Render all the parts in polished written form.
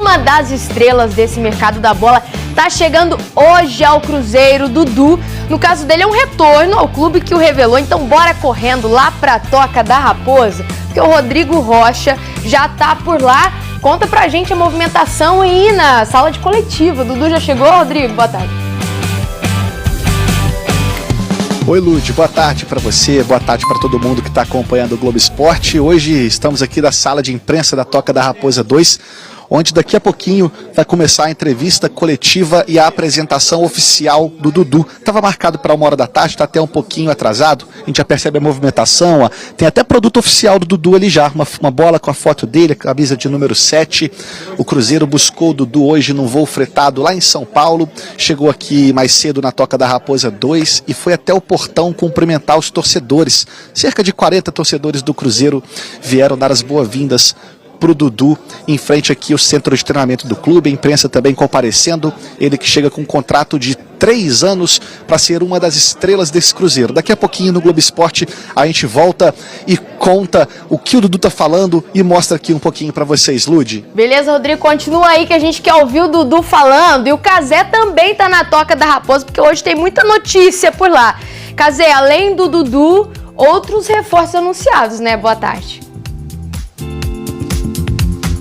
Uma das estrelas desse mercado da bola tá chegando hoje ao Cruzeiro, Dudu. No caso dele é um retorno ao clube que o revelou, então bora correndo lá pra Toca da Raposa, porque o Rodrigo Rocha já tá por lá. Conta pra gente a movimentação aí na sala de coletiva. Dudu já chegou, Rodrigo? Boa tarde. Oi, Lud, boa tarde para você, boa tarde para todo mundo que está acompanhando o Globo Esporte. Hoje estamos aqui na sala de imprensa da Toca da Raposa 2, onde daqui a pouquinho vai começar a entrevista coletiva e a apresentação oficial do Dudu. Estava marcado para 1h da tarde, está até um pouquinho atrasado, a gente já percebe a movimentação, ó. Tem até produto oficial do Dudu ali já, uma bola com a foto dele, a camisa de número 7. O Cruzeiro buscou o Dudu hoje num voo fretado lá em São Paulo, chegou aqui mais cedo na Toca da Raposa 2 e foi até o portão cumprimentar os torcedores. Cerca de 40 torcedores do Cruzeiro vieram dar as boas-vindas pro Dudu, em frente aqui ao centro de treinamento do clube, a imprensa também comparecendo, ele que chega com um contrato de 3 anos para ser uma das estrelas desse Cruzeiro. Daqui a pouquinho no Globo Esporte a gente volta e conta o que o Dudu tá falando e mostra aqui um pouquinho para vocês, Lud. Beleza, Rodrigo, continua aí que a gente quer ouvir o Dudu falando, e o Cazé também tá na Toca da Raposa, porque hoje tem muita notícia por lá. Cazé, além do Dudu, outros reforços anunciados, né? Boa tarde.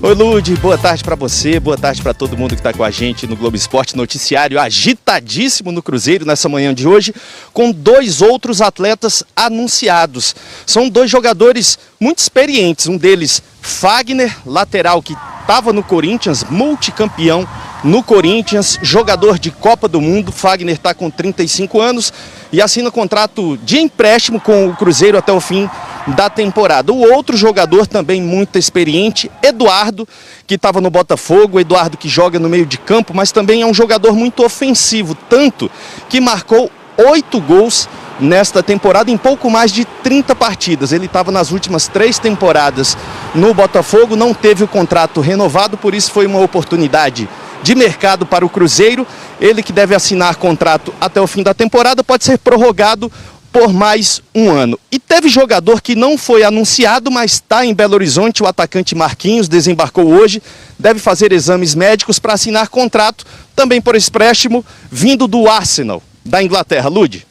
Oi, Lud, boa tarde para você, boa tarde para todo mundo que está com a gente no Globo Esporte, noticiário agitadíssimo no Cruzeiro nessa manhã de hoje, com 2 outros atletas anunciados. São 2 jogadores muito experientes, um deles, Fagner, lateral que estava no Corinthians, multicampeão no Corinthians, jogador de Copa do Mundo. Fagner está com 35 anos e assina contrato de empréstimo com o Cruzeiro até o fim da temporada. O outro jogador também muito experiente, Eduardo, que estava no Botafogo, Eduardo que joga no meio de campo, mas também é um jogador muito ofensivo, tanto que marcou 8 gols nesta temporada em pouco mais de 30 partidas. Ele estava nas últimas 3 temporadas no Botafogo, não teve o contrato renovado, por isso foi uma oportunidade de mercado para o Cruzeiro. Ele que deve assinar contrato até o fim da temporada, pode ser prorrogado por mais 1 ano. E teve jogador que não foi anunciado, mas está em Belo Horizonte, o atacante Marquinhos, desembarcou hoje, deve fazer exames médicos para assinar contrato, também por empréstimo, vindo do Arsenal, da Inglaterra. Lud.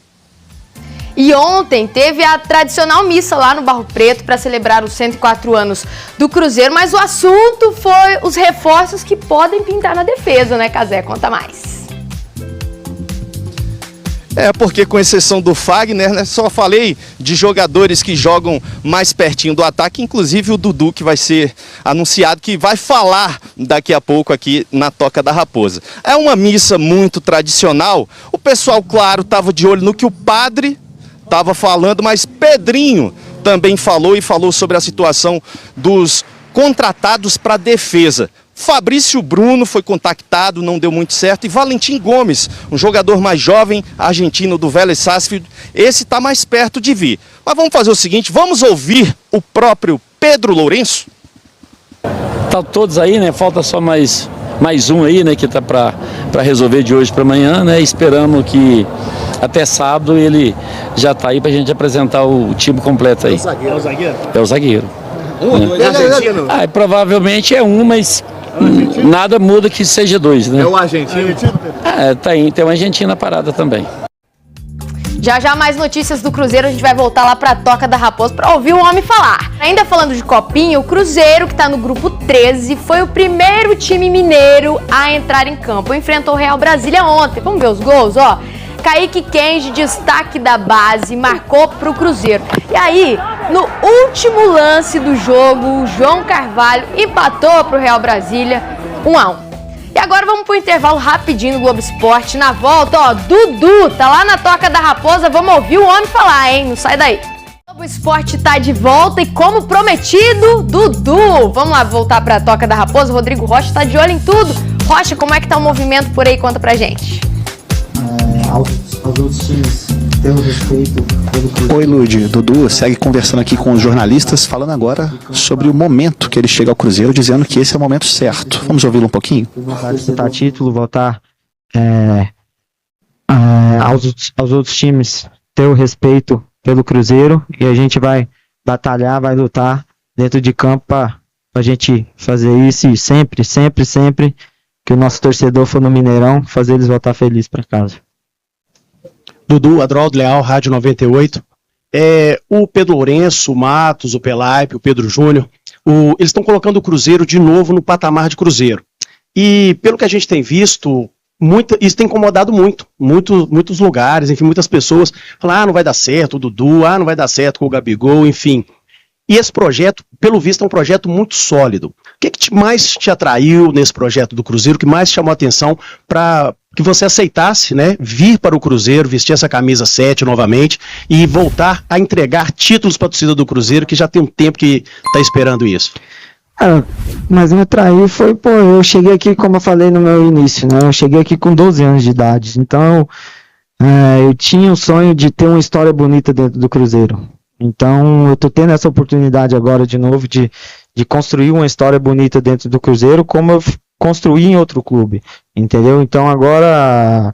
E ontem teve a tradicional missa lá no Barro Preto para celebrar os 104 anos do Cruzeiro, mas o assunto foi os reforços que podem pintar na defesa, né, Cazé? Conta mais. Porque com exceção do Fagner, né, só falei de jogadores que jogam mais pertinho do ataque, inclusive o Dudu, que vai ser anunciado, que vai falar daqui a pouco aqui na Toca da Raposa. É uma missa muito tradicional, o pessoal, claro, estava de olho no que o padre estava falando, mas Pedrinho também falou e falou sobre a situação dos contratados para a defesa. Fabrício Bruno foi contactado, não deu muito certo, e Valentim Gomes, um jogador mais jovem, argentino do Vélez Sarsfield, esse está mais perto de vir. Mas vamos fazer o seguinte, vamos ouvir o próprio Pedro Lourenço? Tá todos aí, né? Falta só mais um aí, né? Que tá para resolver de hoje para amanhã, né? Esperamos que até sábado ele já tá aí para a gente apresentar o time completo aí. É o zagueiro? É o zagueiro. Argentino? Provavelmente é um, mas nada muda que seja 2, né? É o argentino? Tem uma argentina parada também. Já mais notícias do Cruzeiro, a gente vai voltar lá pra Toca da Raposa pra ouvir o homem falar. Ainda falando de copinha, o Cruzeiro, que tá no grupo 13, foi o primeiro time mineiro a entrar em campo. Enfrentou o Real Brasília ontem. Vamos ver os gols, ó. Kaique Kenji, destaque da base, marcou pro Cruzeiro. E aí, no último lance do jogo, o João Carvalho empatou pro Real Brasília 1-1. E agora vamos pro intervalo rapidinho no Globo Esporte. Na volta, ó, Dudu tá lá na Toca da Raposa, vamos ouvir o homem falar, hein? Não sai daí. O Globo Esporte tá de volta e, como prometido, Dudu. Vamos lá voltar pra Toca da Raposa, o Rodrigo Rocha tá de olho em tudo. Rocha, como é que tá o movimento por aí? Conta pra gente. Aos outros times ter o respeito pelo Cruzeiro. Oi, Lud. Dudu segue conversando aqui com os jornalistas, falando agora sobre o momento que ele chega ao Cruzeiro, dizendo que esse é o momento certo. Vamos ouvi-lo um pouquinho? Voltar a disputar título, voltar aos outros times ter o respeito pelo Cruzeiro, e a gente vai batalhar, vai lutar dentro de campo para pra gente fazer isso e sempre que o nosso torcedor for no Mineirão, fazer eles voltar felizes para casa. Dudu, Adroaldo Leal, Rádio 98. O Pedro Lourenço, o Matos, o Pelaipe, o Pedro Júnior, eles estão colocando o Cruzeiro de novo no patamar de Cruzeiro. E pelo que a gente tem visto, isso tem incomodado muitos lugares, enfim, muitas pessoas falam, não vai dar certo o Dudu, não vai dar certo com o Gabigol, enfim. E esse projeto, pelo visto, é um projeto muito sólido. O que mais te atraiu nesse projeto do Cruzeiro, o que mais chamou a atenção para que você aceitasse, né, vir para o Cruzeiro, vestir essa camisa 7 novamente e voltar a entregar títulos para a torcida do Cruzeiro, que já tem um tempo que está esperando isso? Mas me atraiu foi, eu cheguei aqui, como eu falei no meu início, né, eu cheguei aqui com 12 anos de idade, então eu tinha o sonho de ter uma história bonita dentro do Cruzeiro. Então, eu tô tendo essa oportunidade agora de novo de construir uma história bonita dentro do Cruzeiro, como eu construí em outro clube, entendeu? Então, agora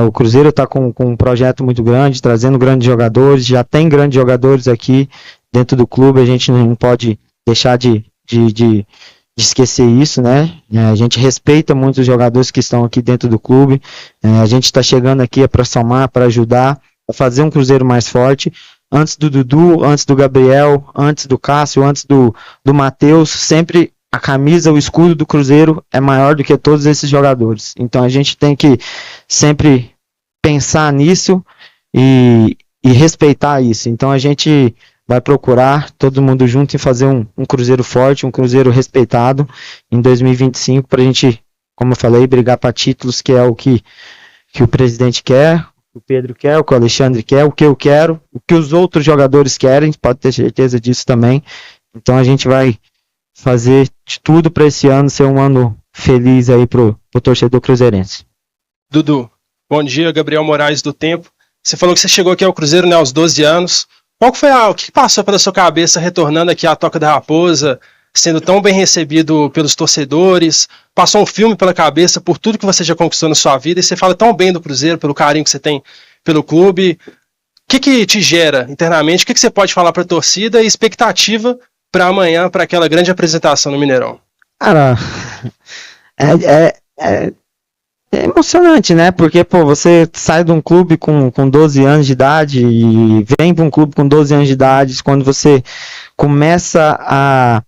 o Cruzeiro tá com um projeto muito grande, trazendo grandes jogadores, já tem grandes jogadores aqui dentro do clube, a gente não pode deixar de esquecer isso, né? A gente respeita muito os jogadores que estão aqui dentro do clube, a gente está chegando aqui para somar, para ajudar, a fazer um Cruzeiro mais forte. Antes do Dudu, antes do Gabriel, antes do Cássio, antes do Matheus, sempre a camisa, o escudo do Cruzeiro é maior do que todos esses jogadores. Então a gente tem que sempre pensar nisso e respeitar isso. Então a gente vai procurar todo mundo junto e fazer um Cruzeiro forte, um Cruzeiro respeitado em 2025 para a gente, como eu falei, brigar para títulos, que é o que o presidente quer, o Pedro quer, o que o Alexandre quer, o que eu quero, o que os outros jogadores querem, pode ter certeza disso também. Então a gente vai fazer de tudo para esse ano ser um ano feliz aí pro torcedor cruzeirense. Dudu, bom dia, Gabriel Moraes do Tempo. Você falou que você chegou aqui ao Cruzeiro, né, aos 12 anos. O que passou pela sua cabeça retornando aqui à Toca da Raposa, sendo tão bem recebido pelos torcedores? Passou um filme pela cabeça por tudo que você já conquistou na sua vida e você fala tão bem do Cruzeiro, pelo carinho que você tem pelo clube. O que te gera internamente? O que você pode falar para a torcida e expectativa para amanhã, para aquela grande apresentação no Mineirão? Cara, é emocionante, né? Porque, você sai de um clube com 12 anos de idade e vem para um clube com 12 anos de idade, quando você começa a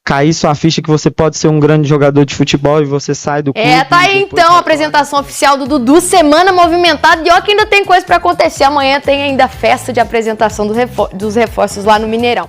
cair sua ficha que você pode ser um grande jogador de futebol e você sai do clube. Tá aí então a apresentação oficial do Dudu, semana movimentada, e ó que ainda tem coisa pra acontecer, amanhã tem ainda festa de apresentação dos reforços lá no Mineirão.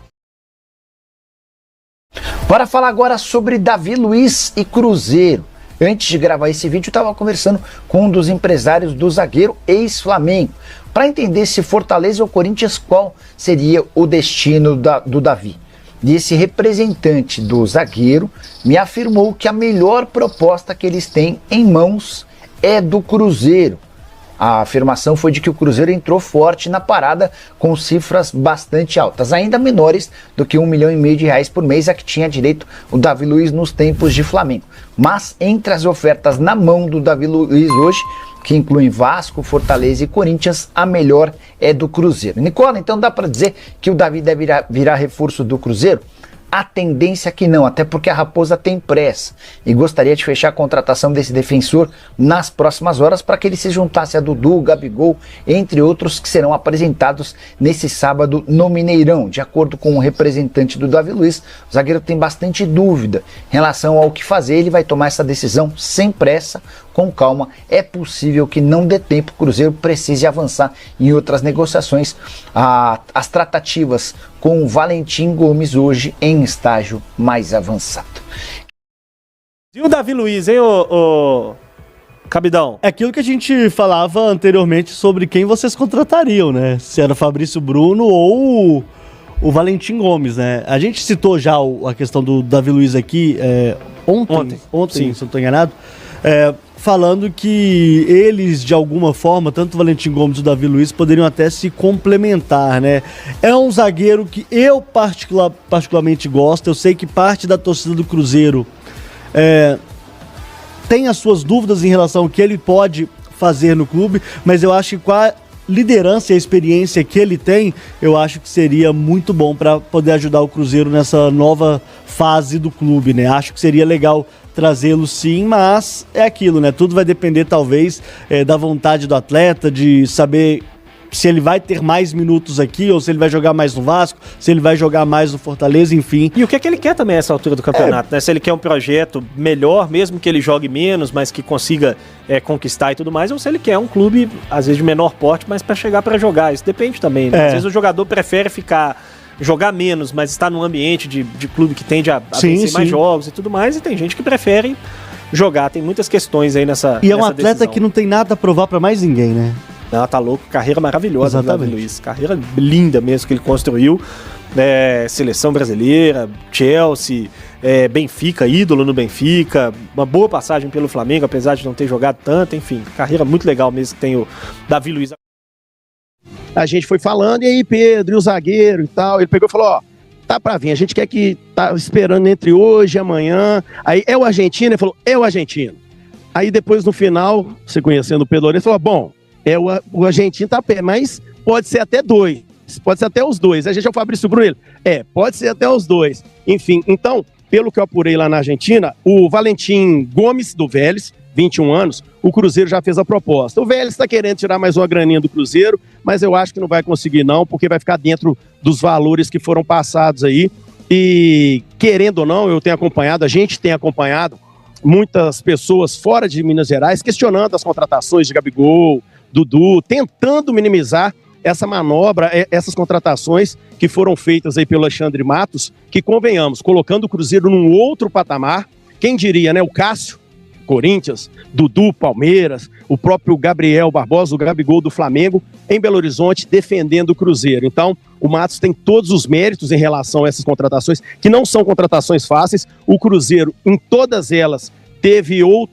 Bora falar agora sobre Davi Luiz e Cruzeiro. Antes de gravar esse vídeo, eu estava conversando com um dos empresários do zagueiro ex-Flamengo, para entender se Fortaleza ou Corinthians, qual seria o destino do Davi. E esse representante do zagueiro me afirmou que a melhor proposta que eles têm em mãos é do Cruzeiro. A afirmação foi de que o Cruzeiro entrou forte na parada com cifras bastante altas, ainda menores do que R$1,5 milhão por mês a que tinha direito o Davi Luiz nos tempos de Flamengo. Mas entre as ofertas na mão do Davi Luiz hoje, que incluem Vasco, Fortaleza e Corinthians, a melhor é do Cruzeiro. Nicola, então dá para dizer que o Davi deve virar reforço do Cruzeiro? A tendência é que não, até porque a Raposa tem pressa e gostaria de fechar a contratação desse defensor nas próximas horas para que ele se juntasse a Dudu, Gabigol, entre outros que serão apresentados nesse sábado no Mineirão. De acordo com o representante do Davi Luiz, o zagueiro tem bastante dúvida em relação ao que fazer, ele vai tomar essa decisão sem pressa, com calma. É possível que não dê tempo, o Cruzeiro precise avançar em outras negociações. As tratativas com o Valentim Gomes hoje em estágio mais avançado. E o Davi Luiz, hein, ô Cabidão? É aquilo que a gente falava anteriormente sobre quem vocês contratariam, né? Se era o Fabrício Bruno ou o Valentim Gomes, né? A gente citou já a questão do Davi Luiz aqui ontem, sim, se eu não estou enganado, falando que eles, de alguma forma, tanto o Valentim Gomes e o Davi Luiz, poderiam até se complementar, né? É um zagueiro que eu particularmente gosto. Eu sei que parte da torcida do Cruzeiro tem as suas dúvidas em relação ao que ele pode fazer no clube, mas eu acho que liderança e a experiência que ele tem, eu acho que seria muito bom para poder ajudar o Cruzeiro nessa nova fase do clube, né? Acho que seria legal trazê-lo sim, mas é aquilo, né? Tudo vai depender talvez da vontade do atleta, de saber se ele vai ter mais minutos aqui, ou se ele vai jogar mais no Vasco, se ele vai jogar mais no Fortaleza, enfim. E o que é que ele quer também nessa altura do campeonato, né? Se ele quer um projeto melhor, mesmo que ele jogue menos, mas que consiga conquistar e tudo mais, ou se ele quer um clube, às vezes de menor porte, mas para chegar para jogar. Isso depende também, né? Às vezes o jogador prefere jogar menos, mas estar num ambiente de clube que tende a vencer mais jogos e tudo mais, e tem gente que prefere jogar. Tem muitas questões aí nessa E é um atleta decisão. Que não tem nada a provar para mais ninguém, né? Não, tá louco, carreira maravilhosa do Davi Luiz, carreira linda mesmo que ele construiu, seleção brasileira, Chelsea, Benfica, ídolo no Benfica, uma boa passagem pelo Flamengo, apesar de não ter jogado tanto, enfim, carreira muito legal mesmo que tem o Davi Luiz. A gente foi falando, e aí Pedro, e o zagueiro e tal, ele pegou e falou, ó, tá pra vir, a gente quer que tá esperando entre hoje e amanhã, aí é o argentino, ele falou, é o argentino. Aí depois no final, você conhecendo o Pedro Lourenço, falou, bom, o argentino tá pé, mas pode ser até dois, pode ser até os dois. A gente é o Fabrício Bruno, pode ser até os dois. Enfim, então, pelo que eu apurei lá na Argentina, o Valentim Gomes, do Vélez, 21 anos, o Cruzeiro já fez a proposta. O Vélez está querendo tirar mais uma graninha do Cruzeiro, mas eu acho que não vai conseguir não, porque vai ficar dentro dos valores que foram passados aí. E, querendo ou não, a gente tem acompanhado muitas pessoas fora de Minas Gerais questionando as contratações de Gabigol, Dudu, tentando minimizar essa manobra, essas contratações que foram feitas aí pelo Alexandre Matos, que convenhamos, colocando o Cruzeiro num outro patamar, quem diria, né, o Cássio, Corinthians, Dudu, Palmeiras, o próprio Gabriel Barbosa, o Gabigol do Flamengo, em Belo Horizonte, defendendo o Cruzeiro. Então, o Matos tem todos os méritos em relação a essas contratações, que não são contratações fáceis. O Cruzeiro, em todas elas,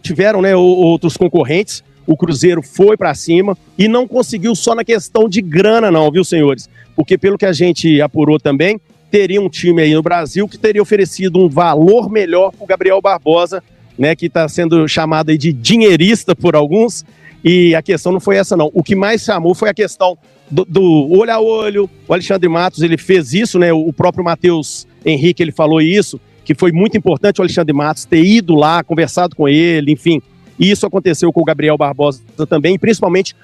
tiveram outros concorrentes. O Cruzeiro foi para cima e não conseguiu só na questão de grana não, viu, senhores? Porque pelo que a gente apurou também, teria um time aí no Brasil que teria oferecido um valor melhor para o Gabriel Barbosa, né, que está sendo chamado aí de dinheirista por alguns, e a questão não foi essa não. O que mais chamou foi a questão do olho a olho. O Alexandre Matos, ele fez isso, né, o próprio Matheus Henrique, ele falou isso, que foi muito importante o Alexandre Matos ter ido lá, conversado com ele, enfim. E isso aconteceu com o Gabriel Barbosa também, principalmente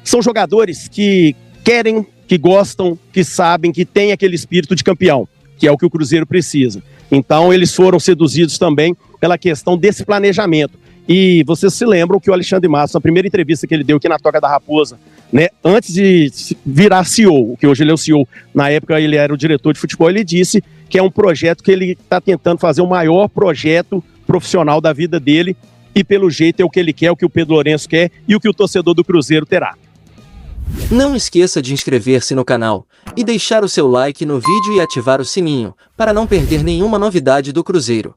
são jogadores que querem, que gostam, que sabem, que têm aquele espírito de campeão, que é o que o Cruzeiro precisa. Então eles foram seduzidos também pela questão desse planejamento. E vocês se lembram que o Alexandre Matos, na primeira entrevista que ele deu aqui na Toca da Raposa, né, antes de virar CEO, que hoje ele é o CEO, na época ele era o diretor de futebol, ele disse que é um projeto que ele está tentando fazer o maior projeto profissional da vida dele, e pelo jeito é o que ele quer, é o que o Pedro Lourenço quer e o que o torcedor do Cruzeiro terá. Não esqueça de inscrever-se no canal e deixar o seu like no vídeo e ativar o sininho, para não perder nenhuma novidade do Cruzeiro.